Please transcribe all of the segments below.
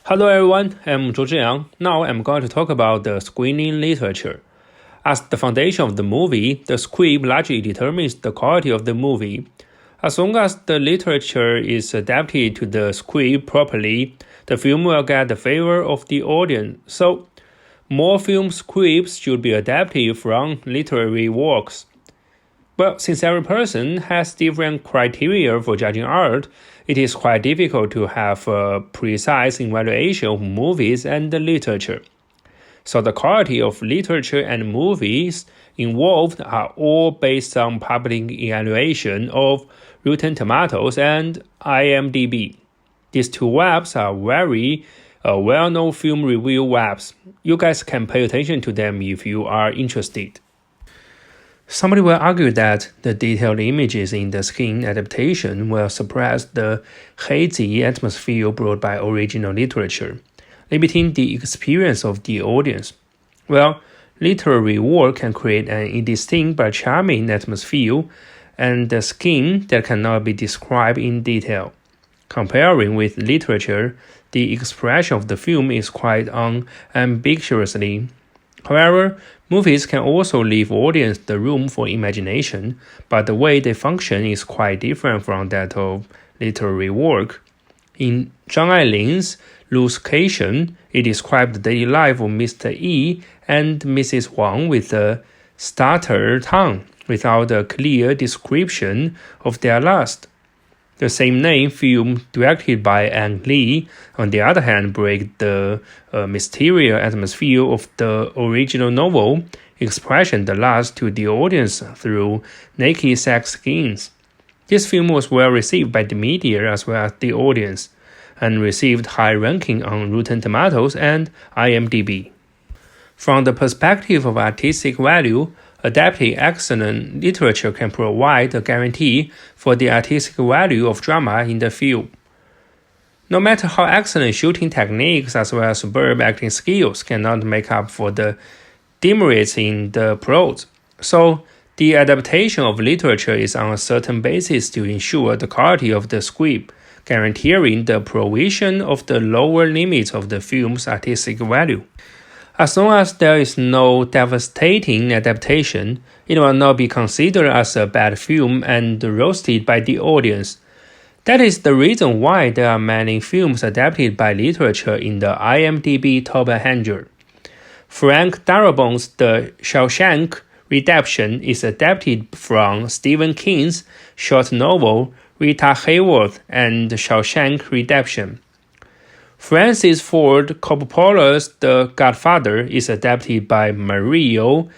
Hello everyone, I'm Zhuozhi Yang. Now I'm going to talk about the screening literature. As the foundation of the movie, the script largely determines the quality of the movie. As long as the literature is adapted to the script properly, the film will get the favor of the audience. So, more film scripts should be adapted from literary works. Well, since every person has different criteria for judging art, it is quite difficult to have a precise evaluation of movies and literature. So the quality of literature and movies involved are all based on public evaluation of Rotten Tomatoes and IMDb. These two webs are very well-known film review webs. You guys can pay attention to them if you are interested. Somebody will argue that the detailed images in the screen adaptation will suppress the hazy atmosphere brought by original literature, limiting the experience of the audience. Well, literary work can create an indistinct but charming atmosphere and a skin that cannot be described in detail. Comparing with literature, the expression of the film is quite unambiguously. However, movies can also leave audience the room for imagination, but the way they function is quite different from that of literary work. In Zhang Ailin's Lucation, it described the daily life of Mr. Yi and Mrs. Wang with a stutter tongue, without a clear description of their lust. The same name film directed by Ang Lee, on the other hand, breaks the mysterious atmosphere of the original novel, expressing the lust to the audience through naked sex scenes. This film was well received by the media as well as the audience, and received high ranking on Rotten Tomatoes and IMDb. From the perspective of artistic value, adapting excellent literature can provide a guarantee for the artistic value of drama in the film. No matter how excellent shooting techniques as well as superb acting skills cannot make up for the demerits in the prose. So, the adaptation of literature is on a certain basis to ensure the quality of the script, guaranteeing the provision of the lower limits of the film's artistic value. As long as there is no devastating adaptation, it will not be considered as a bad film and roasted by the audience. That is the reason why there are many films adapted by literature in the IMDb Top 100. Frank Darabont's The Shawshank Redemption is adapted from Stephen King's short novel Rita Hayworth and Shawshank Redemption. Francis Ford Coppola's The Godfather is adapted by Mario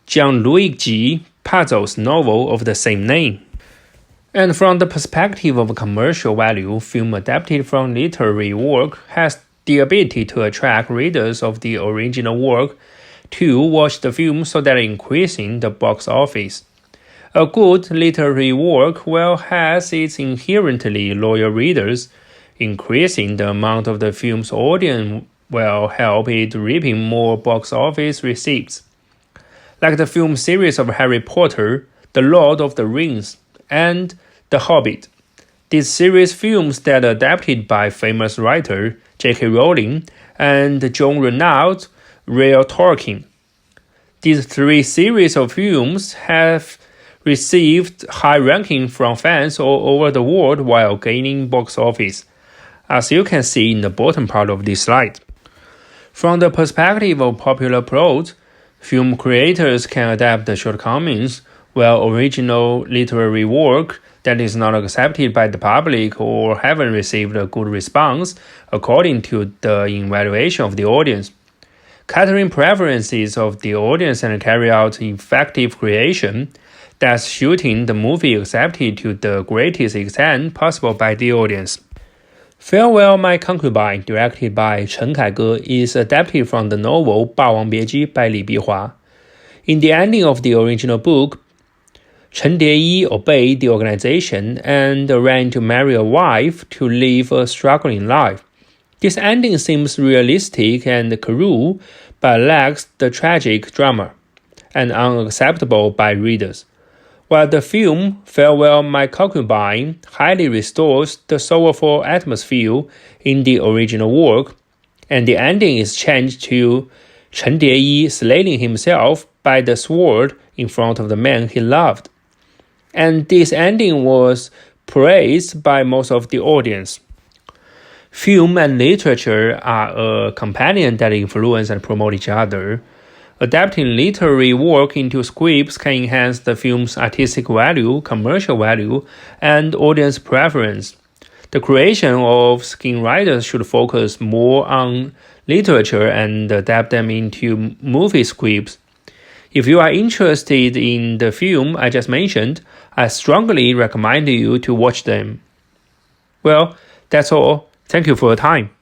Gianluigi Puzo's novel of the same name. And from the perspective of commercial value, film adapted from literary work has the ability to attract readers of the original work to watch the film so that increasing the box office. A good literary work will have its inherently loyal readers. Increasing the amount of the film's audience will help it reaping more box office receipts. Like the film series of Harry Potter, The Lord of the Rings, and The Hobbit. These series films that are adapted by famous writer J.K. Rowling and John Reynolds Real Tolkien. These three series of films have received high ranking from fans all over the world while gaining box office, as you can see in the bottom part of this slide. From the perspective of popular prose, film creators can adapt the shortcomings, while original literary work that is not accepted by the public or haven't received a good response according to the evaluation of the audience. Catering preferences of the audience and carry out effective creation, thus shooting the movie accepted to the greatest extent possible by the audience. Farewell My Concubine, directed by Chen Kaige, is adapted from the novel 霸王别姬 by Li Bihua. In the ending of the original book, Chen Deyi obeyed the organization and ran to marry a wife to live a struggling life. This ending seems realistic and cruel, but lacks the tragic drama, and unacceptable by readers. While the film Farewell My Concubine highly restores the soulful atmosphere in the original work, and the ending is changed to Chen Dieyi slaying himself by the sword in front of the man he loved. And this ending was praised by most of the audience. Film and literature are a companion that influence and promote each other. Adapting literary work into scripts can enhance the film's artistic value, commercial value, and audience preference. The creation of screenwriters should focus more on literature and adapt them into movie scripts. If you are interested in the film I just mentioned, I strongly recommend you to watch them. Well, that's all. Thank you for your time.